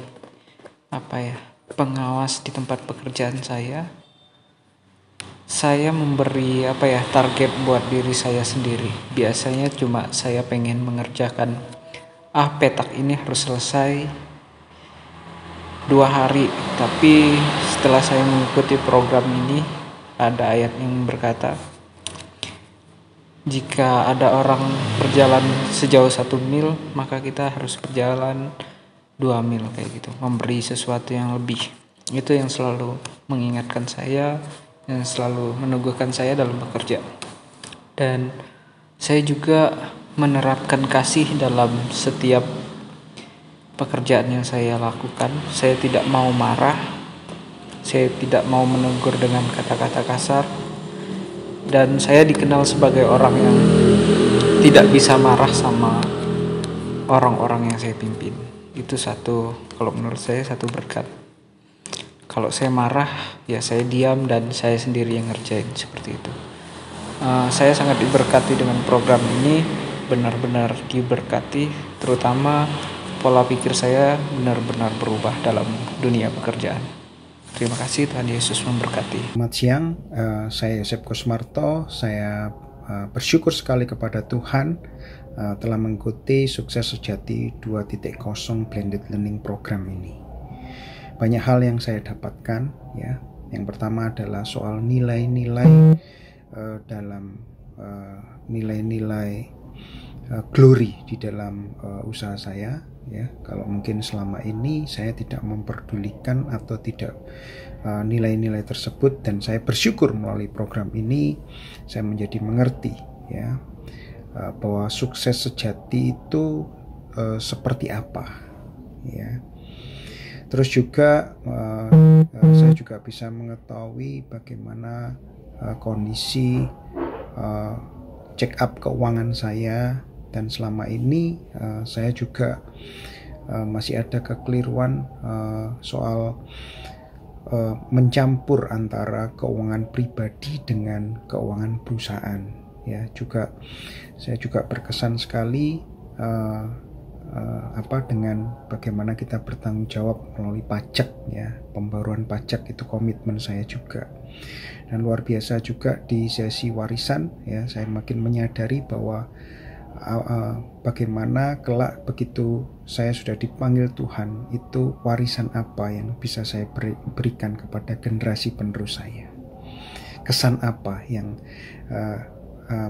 pengawas di tempat pekerjaan saya memberi target buat diri saya sendiri. Biasanya cuma saya pengen mengerjakan petak ini harus selesai 2 hari, tapi setelah saya mengikuti program ini, ada ayat yang berkata, jika ada orang berjalan sejauh 1 mil, maka kita harus berjalan 2 mil, kayak gitu, memberi sesuatu yang lebih. Itu yang selalu mengingatkan saya, yang selalu meneguhkan saya dalam bekerja. Dan saya juga menerapkan kasih dalam setiap pekerjaan yang saya lakukan. Saya tidak mau marah, saya tidak mau menegur dengan kata-kata kasar, dan saya dikenal sebagai orang yang tidak bisa marah sama orang-orang yang saya pimpin. Itu kalau menurut saya satu berkat. Kalau saya marah, ya saya diam dan saya sendiri yang ngerjain, seperti itu. Saya sangat diberkati dengan program ini, benar-benar diberkati, terutama pola pikir saya benar-benar berubah dalam dunia pekerjaan. Terima kasih, Tuhan Yesus memberkati. Selamat siang, saya Yosef Kusmarto. Saya bersyukur sekali kepada Tuhan telah mengikuti Sukses Sejati 2.0 Blended Learning Program ini. Banyak hal yang saya dapatkan, ya. Yang pertama adalah soal nilai-nilai dalam nilai-nilai glory di dalam usaha saya, ya. Kalau mungkin selama ini saya tidak memperdulikan atau tidak nilai-nilai tersebut, dan saya bersyukur melalui program ini saya menjadi mengerti, ya, bahwa sukses sejati itu seperti apa, ya. Terus juga saya juga bisa mengetahui bagaimana kondisi check up keuangan saya, dan selama ini saya juga masih ada kekeliruan soal mencampur antara keuangan pribadi dengan keuangan perusahaan, ya. Saya juga berkesan sekali dengan bagaimana kita bertanggung jawab melalui pajak, ya. Pembaruan pajak itu komitmen saya juga. Dan luar biasa juga di sesi warisan, ya, saya makin menyadari bahwa bagaimana kelak begitu saya sudah dipanggil Tuhan, itu warisan apa yang bisa saya berikan kepada generasi penerus saya. Kesan apa yang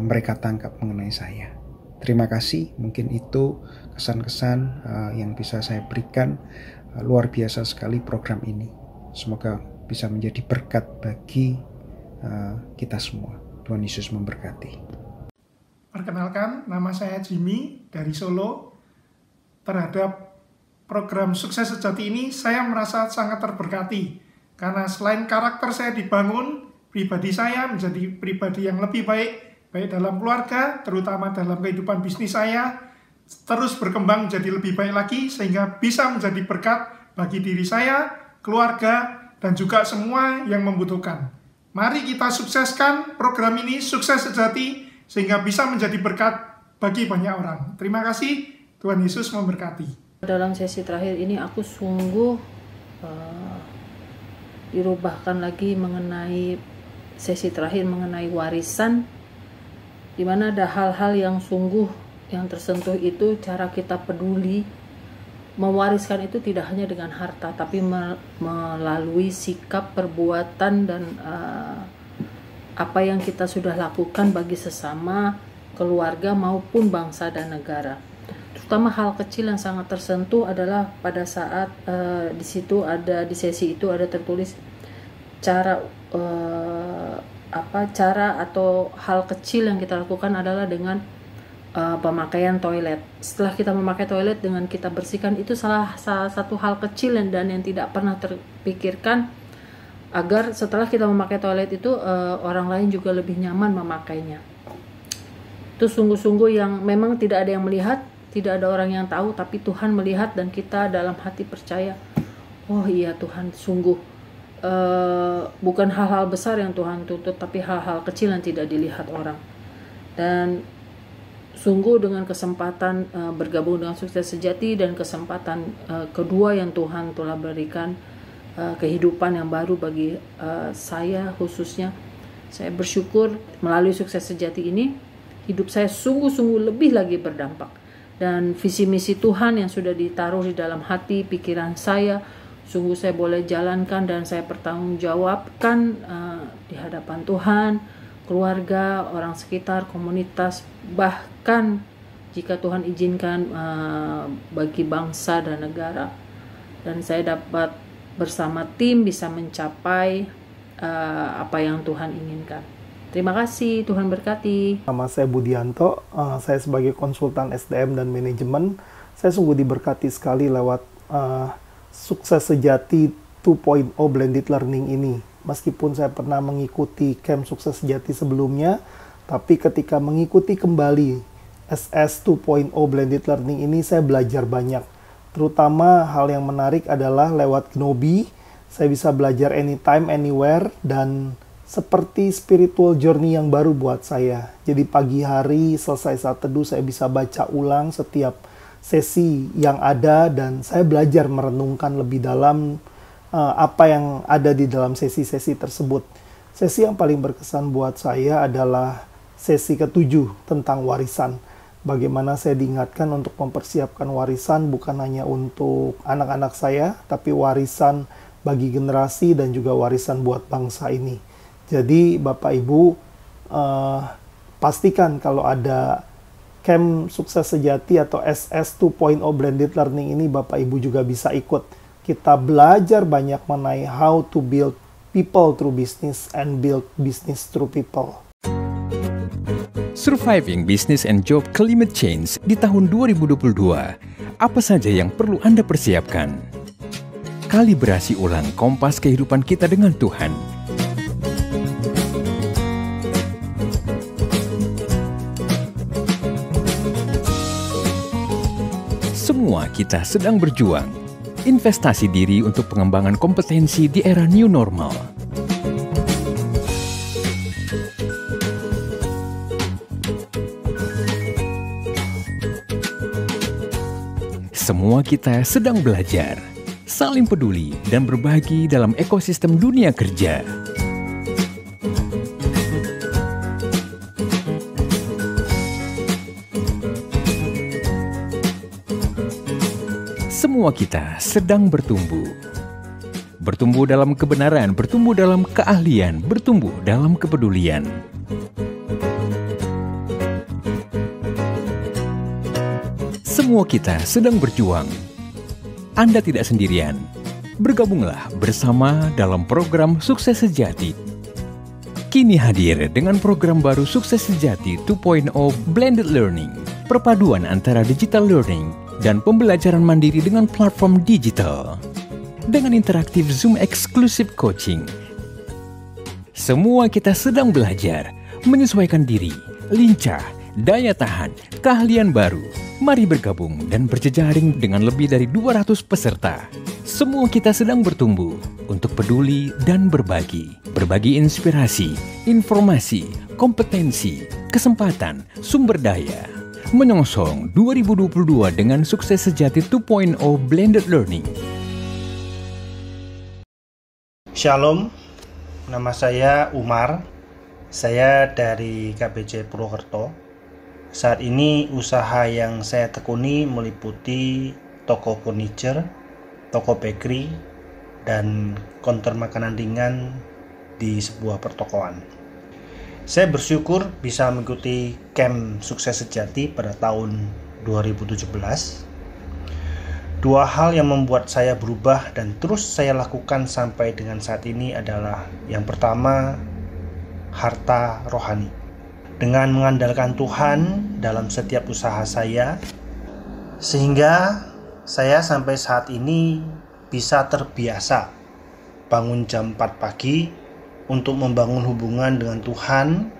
mereka tangkap mengenai saya. Terima kasih, mungkin itu kesan-kesan yang bisa saya berikan. Luar biasa sekali program ini. Semoga bisa menjadi berkat bagi kita semua. Tuhan Yesus memberkati. Perkenalkan, nama saya Jimmy dari Solo. Terhadap program Sukses Sejati ini, saya merasa sangat terberkati. Karena selain karakter saya dibangun, pribadi saya menjadi pribadi yang lebih baik dalam keluarga, terutama dalam kehidupan bisnis saya, terus berkembang menjadi lebih baik lagi, sehingga bisa menjadi berkat bagi diri saya, keluarga, dan juga semua yang membutuhkan. Mari kita sukseskan program ini, Sukses Sejati, sehingga bisa menjadi berkat bagi banyak orang. Terima kasih, Tuhan Yesus memberkati. Dalam sesi terakhir ini aku sungguh dirubahkan lagi mengenai sesi terakhir mengenai warisan, di mana ada hal-hal yang sungguh yang tersentuh itu cara kita peduli. Mewariskan itu tidak hanya dengan harta, tapi melalui sikap, perbuatan, dan apa yang kita sudah lakukan bagi sesama, keluarga maupun bangsa dan negara. Terutama hal kecil yang sangat tersentuh adalah pada saat di sesi itu ada tertulis cara atau hal kecil yang kita lakukan adalah dengan pemakaian toilet. Setelah kita memakai toilet, dengan kita bersihkan, itu salah satu hal kecil dan yang tidak pernah terpikirkan, agar setelah kita memakai toilet itu orang lain juga lebih nyaman memakainya. Itu sungguh-sungguh yang memang tidak ada yang melihat, tidak ada orang yang tahu, tapi Tuhan melihat dan kita dalam hati percaya, oh iya Tuhan, sungguh bukan hal-hal besar yang Tuhan tuntut, tapi hal-hal kecil yang tidak dilihat orang. Dan sungguh dengan kesempatan bergabung dengan Sukses Sejati dan kesempatan kedua yang Tuhan telah berikan, kehidupan yang baru bagi saya khususnya, saya bersyukur melalui Sukses Sejati ini hidup saya sungguh-sungguh lebih lagi berdampak, dan visi misi Tuhan yang sudah ditaruh di dalam hati pikiran saya sungguh saya boleh jalankan dan saya pertanggungjawabkan di hadapan Tuhan, keluarga, orang sekitar, komunitas, bahkan jika Tuhan izinkan bagi bangsa dan negara. Dan saya dapat bersama tim bisa mencapai apa yang Tuhan inginkan. Terima kasih, Tuhan berkati. Nama saya Budianto, saya sebagai konsultan SDM dan manajemen. Saya sungguh diberkati sekali lewat Sukses Sejati 2.0 Blended Learning ini. Meskipun saya pernah mengikuti camp Sukses Sejati sebelumnya, tapi ketika mengikuti kembali SS 2.0 Blended Learning ini, saya belajar banyak. Terutama hal yang menarik adalah lewat Gnobi, saya bisa belajar anytime, anywhere, dan seperti spiritual journey yang baru buat saya. Jadi pagi hari selesai saat teduh, saya bisa baca ulang setiap sesi yang ada, dan saya belajar merenungkan lebih dalam apa yang ada di dalam sesi-sesi tersebut. Sesi yang paling berkesan buat saya adalah sesi ke-7 tentang warisan. Bagaimana saya diingatkan untuk mempersiapkan warisan bukan hanya untuk anak-anak saya, tapi warisan bagi generasi dan juga warisan buat bangsa ini. Jadi Bapak Ibu, pastikan kalau ada camp Sukses Sejati atau SS 2.0 Blended Learning ini, Bapak Ibu juga bisa ikut. Kita belajar banyak mengenai how to build people through business and build business through people. Surviving Business and Job Climate Change di tahun 2022. Apa saja yang perlu Anda persiapkan? Kalibrasi ulang kompas kehidupan kita dengan Tuhan. Semua kita sedang berjuang. Investasi diri untuk pengembangan kompetensi di era new normal. Semua kita sedang belajar, saling peduli, dan berbagi dalam ekosistem dunia kerja. Semua kita sedang bertumbuh. Bertumbuh dalam kebenaran, bertumbuh dalam keahlian, bertumbuh dalam kepedulian. Semua kita sedang berjuang. Anda tidak sendirian. Bergabunglah bersama dalam program Sukses Sejati. Kini hadir dengan program baru Sukses Sejati 2.0 Blended Learning. Perpaduan antara digital learning dan pembelajaran mandiri dengan platform digital. Dengan interaktif Zoom eksklusif coaching. Semua kita sedang belajar, menyesuaikan diri, lincah, daya tahan, keahlian baru. Mari bergabung dan berjejaring dengan lebih dari 200 peserta. Semua kita sedang bertumbuh untuk peduli dan berbagi. Berbagi inspirasi, informasi, kompetensi, kesempatan, sumber daya. Menyongsong 2022 dengan Sukses Sejati 2.0 Blended Learning. Shalom, nama saya Umar. Saya dari KBC Purwokerto. Saat ini usaha yang saya tekuni meliputi toko furniture, toko bakery, dan counter makanan ringan di sebuah pertokoan. Saya bersyukur bisa mengikuti camp Sukses Sejati pada tahun 2017. Dua hal yang membuat saya berubah dan terus saya lakukan sampai dengan saat ini adalah yang pertama, harta rohani. Dengan mengandalkan Tuhan dalam setiap usaha saya, sehingga saya sampai saat ini bisa terbiasa bangun jam 4 pagi untuk membangun hubungan dengan Tuhan,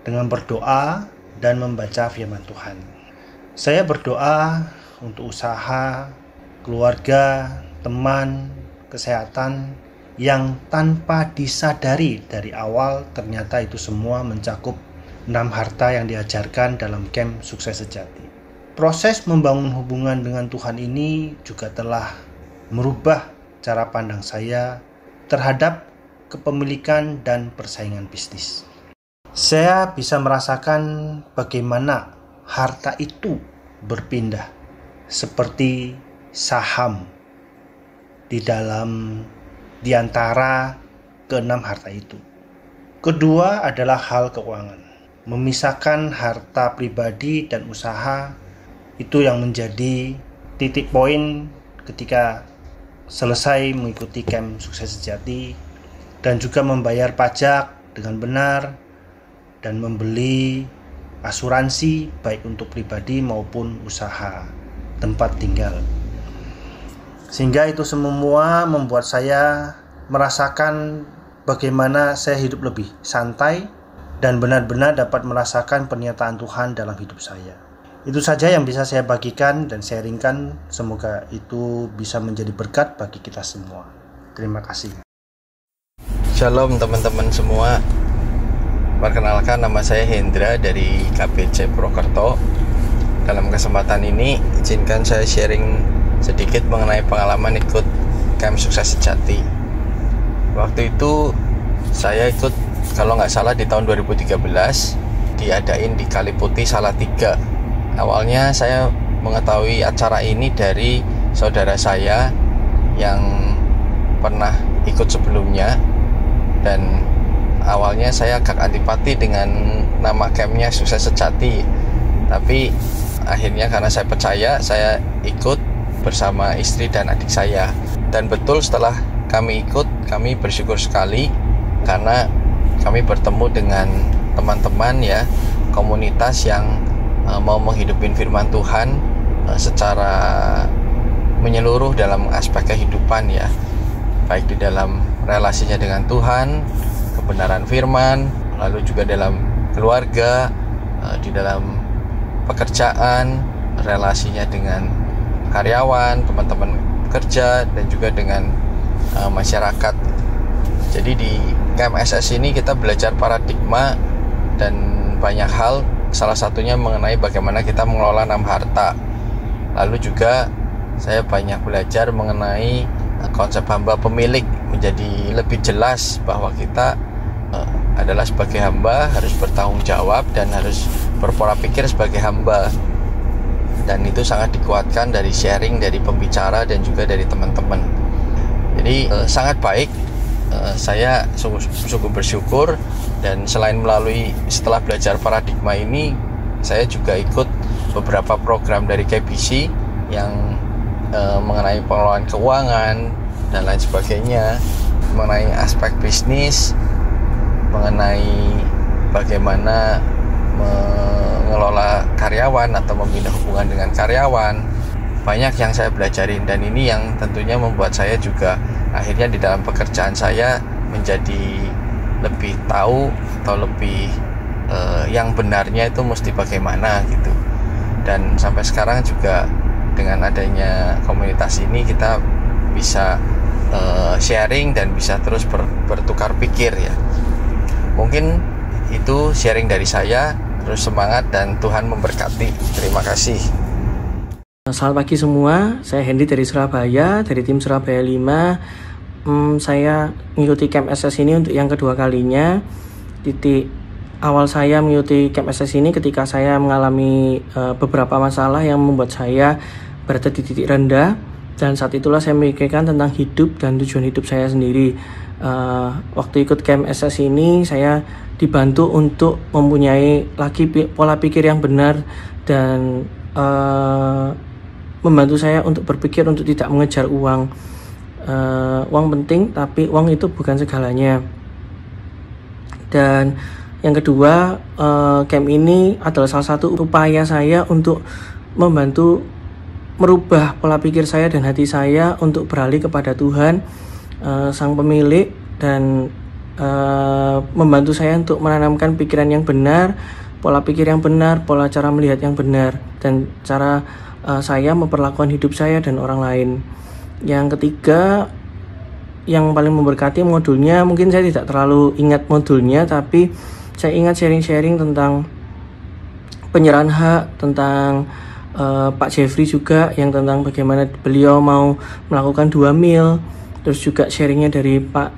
dengan berdoa dan membaca firman Tuhan. Saya berdoa untuk usaha, keluarga, teman, kesehatan yang tanpa disadari dari awal ternyata itu semua mencakup 6 harta yang diajarkan dalam camp Sukses Sejati. Proses membangun hubungan dengan Tuhan ini juga telah merubah cara pandang saya terhadap kepemilikan dan persaingan bisnis. Saya bisa merasakan bagaimana harta itu berpindah seperti saham di antara ke-6 harta itu. Kedua adalah hal keuangan. Memisahkan harta pribadi dan usaha itu yang menjadi titik poin ketika selesai mengikuti camp Sukses Sejati dan juga membayar pajak dengan benar dan membeli asuransi baik untuk pribadi maupun usaha tempat tinggal. Sehingga itu semua membuat saya merasakan bagaimana saya hidup lebih santai dan benar-benar dapat merasakan pernyataan Tuhan dalam hidup saya. Itu saja yang bisa saya bagikan dan sharingkan. Semoga itu bisa menjadi berkat bagi kita semua. Terima kasih. Shalom teman-teman semua. Perkenalkan, nama saya Hendra dari KPC Purwokerto. Dalam kesempatan ini izinkan saya sharing sedikit mengenai pengalaman ikut camp Sukses Sejati. Waktu itu saya ikut, kalau nggak salah di tahun 2013, diadain di Kaliputih Salatiga. Awalnya saya mengetahui acara ini dari saudara saya yang pernah ikut sebelumnya, dan awalnya saya agak antipati dengan nama campnya Sukses Sejati. Tapi akhirnya karena saya percaya, saya ikut bersama istri dan adik saya. Dan betul setelah kami ikut, kami bersyukur sekali karena kami bertemu dengan teman-teman ya, komunitas yang mau menghidupin firman Tuhan secara menyeluruh dalam aspek kehidupan ya, baik di dalam relasinya dengan Tuhan, kebenaran firman, lalu juga dalam keluarga, di dalam pekerjaan, relasinya dengan karyawan, teman-teman kerja, dan juga dengan masyarakat. Jadi di camp SS ini kita belajar paradigma dan banyak hal, salah satunya mengenai bagaimana kita mengelola 6 harta. Lalu juga saya banyak belajar mengenai konsep hamba pemilik, menjadi lebih jelas bahwa kita adalah sebagai hamba harus bertanggung jawab dan harus berpola pikir sebagai hamba. Dan itu sangat dikuatkan dari sharing dari pembicara dan juga dari teman-teman. Jadi sangat baik. Saya sungguh bersyukur, dan selain setelah belajar paradigma ini, saya juga ikut beberapa program dari KBC yang mengenai pengelolaan keuangan dan lain sebagainya, mengenai aspek bisnis, mengenai bagaimana mengelola karyawan atau membina hubungan dengan karyawan. Banyak yang saya belajarin, dan ini yang tentunya membuat saya juga akhirnya di dalam pekerjaan saya menjadi lebih tahu atau lebih yang benarnya itu mesti bagaimana gitu. Dan sampai sekarang juga dengan adanya komunitas ini kita bisa sharing dan bisa terus bertukar pikir ya. Mungkin itu sharing dari saya. Terus semangat dan Tuhan memberkati. Terima kasih. Selamat pagi semua, saya Hendy dari Surabaya, dari tim Surabaya 5. Saya mengikuti camp SS ini untuk yang kedua kalinya. Titik awal saya mengikuti Camp SS ini ketika saya mengalami beberapa masalah yang membuat saya berada di titik rendah, dan saat itulah saya memikirkan tentang hidup dan tujuan hidup saya sendiri. Waktu ikut Camp SS ini saya dibantu untuk mempunyai lagi pola pikir yang benar dan membantu saya untuk berpikir untuk tidak mengejar uang. Uang penting, tapi uang itu bukan segalanya. Dan yang kedua, camp ini adalah salah satu upaya saya untuk membantu merubah pola pikir saya dan hati saya untuk beralih kepada Tuhan, Sang Pemilik, dan membantu saya untuk menanamkan pikiran yang benar, pola pikir yang benar, pola cara melihat yang benar, dan cara saya memperlakukan hidup saya dan orang lain. Yang ketiga, yang paling memberkati modulnya, mungkin saya tidak terlalu ingat modulnya, tapi saya ingat sharing-sharing tentang penyerahan hak, tentang Pak Jeffrey juga, yang tentang bagaimana beliau mau melakukan 2 mil, terus juga sharingnya dari Pak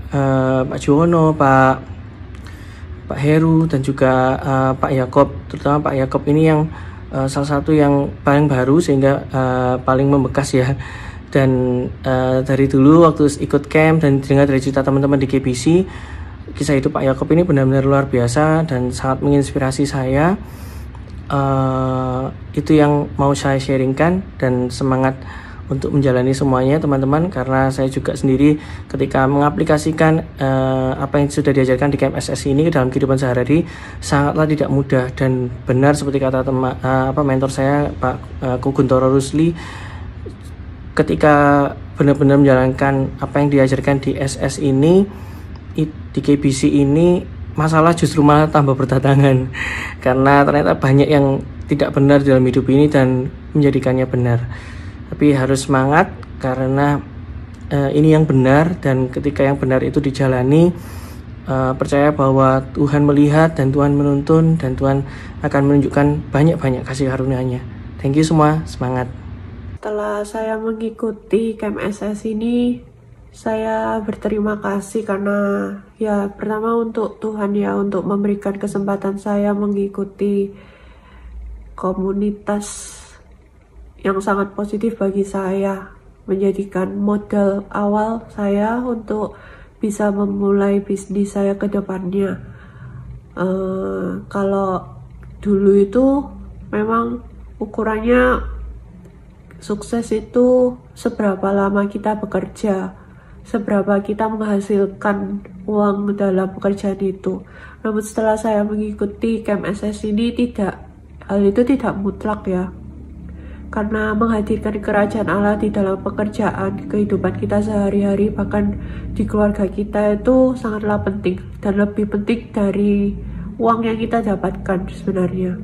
Juwono, Pak Heru, dan juga Pak Yakob. Terutama Pak Yakob ini yang salah satu yang paling baru sehingga paling membekas ya. Dan dari dulu waktu ikut camp dan dengar dari cerita teman-teman di KBC, kisah hidup Pak Yakob ini benar-benar luar biasa dan sangat menginspirasi saya. Itu yang mau saya sharingkan, dan semangat untuk menjalani semuanya teman-teman, karena saya juga sendiri ketika mengaplikasikan apa yang sudah diajarkan di Camp SS ini ke dalam kehidupan sehari-hari sangatlah tidak mudah. Dan benar seperti kata mentor saya, Pak Kuguntoro Rusli, ketika benar-benar menjalankan apa yang diajarkan di SS ini, di KBC ini, masalah justru malah tambah berdatangan karena ternyata banyak yang tidak benar dalam hidup ini dan menjadikannya benar. Tapi harus semangat karena ini yang benar, dan ketika yang benar itu dijalani, percaya bahwa Tuhan melihat dan Tuhan menuntun, dan Tuhan akan menunjukkan banyak-banyak kasih karunia-Nya. Thank you semua, semangat. Setelah saya mengikuti Camp SS ini, saya berterima kasih karena ya pertama untuk Tuhan ya, untuk memberikan kesempatan saya mengikuti komunitas yang sangat positif bagi saya, menjadikan modal awal saya untuk bisa memulai bisnis saya ke depannya. Kalau dulu itu memang ukurannya sukses itu seberapa lama kita bekerja, seberapa kita menghasilkan uang dalam pekerjaan itu. Namun setelah saya mengikuti Camp SS ini, hal itu tidak mutlak ya. Karena menghadirkan kerajaan Allah di dalam pekerjaan, kehidupan kita sehari-hari, bahkan di keluarga kita itu sangatlah penting, dan lebih penting dari uang yang kita dapatkan sebenarnya.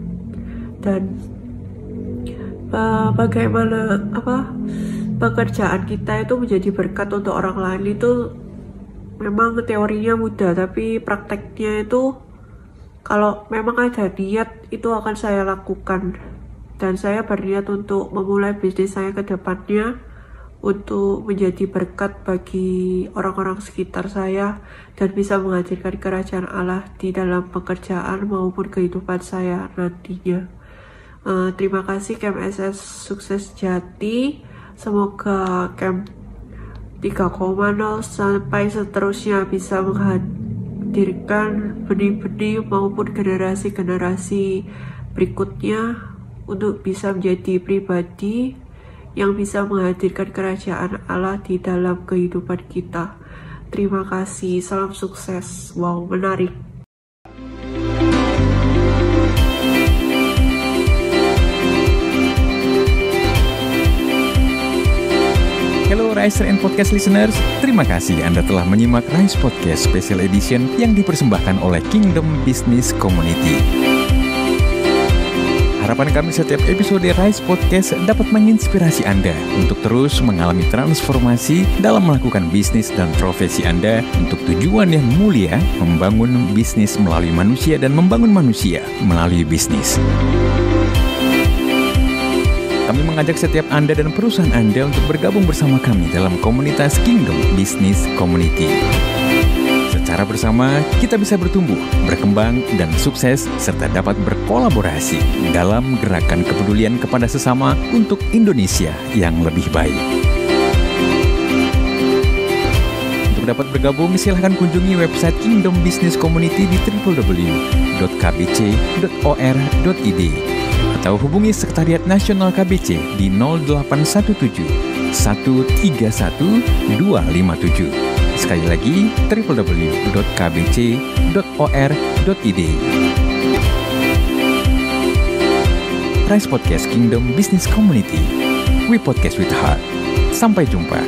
Dan bagaimana pekerjaan kita itu menjadi berkat untuk orang lain itu memang teorinya mudah, tapi prakteknya itu kalau memang ada niat itu akan saya lakukan. Dan saya berniat untuk memulai bisnis saya ke depannya untuk menjadi berkat bagi orang-orang sekitar saya dan bisa menghadirkan kerajaan Allah di dalam pekerjaan maupun kehidupan saya nantinya. Terima kasih Camp SS Sukses Sejati. Semoga Camp 3.0 sampai seterusnya bisa menghadirkan benih-benih maupun generasi-generasi berikutnya untuk bisa menjadi pribadi yang bisa menghadirkan kerajaan Allah di dalam kehidupan kita. Terima kasih, salam sukses. Wow, menarik. Hello Riser and Podcast listeners, terima kasih Anda telah menyimak Rise Podcast Special Edition yang dipersembahkan oleh Kingdom Business Community. Harapan kami setiap episode Rise Podcast dapat menginspirasi Anda untuk terus mengalami transformasi dalam melakukan bisnis dan profesi Anda untuk tujuan yang mulia, membangun bisnis melalui manusia dan membangun manusia melalui bisnis. Kami mengajak setiap Anda dan perusahaan Anda untuk bergabung bersama kami dalam komunitas Kingdom Business Community. Secara bersama, kita bisa bertumbuh, berkembang, dan sukses, serta dapat berkolaborasi dalam gerakan kepedulian kepada sesama untuk Indonesia yang lebih baik. Untuk dapat bergabung, silahkan kunjungi website Kingdom Business Community di www.kbc.or.id atau hubungi Sekretariat Nasional KBC di 0817 131 257. Sekali lagi, www.kbc.or.id. Rise Podcast Kingdom Business Community. We podcast with heart. Sampai jumpa.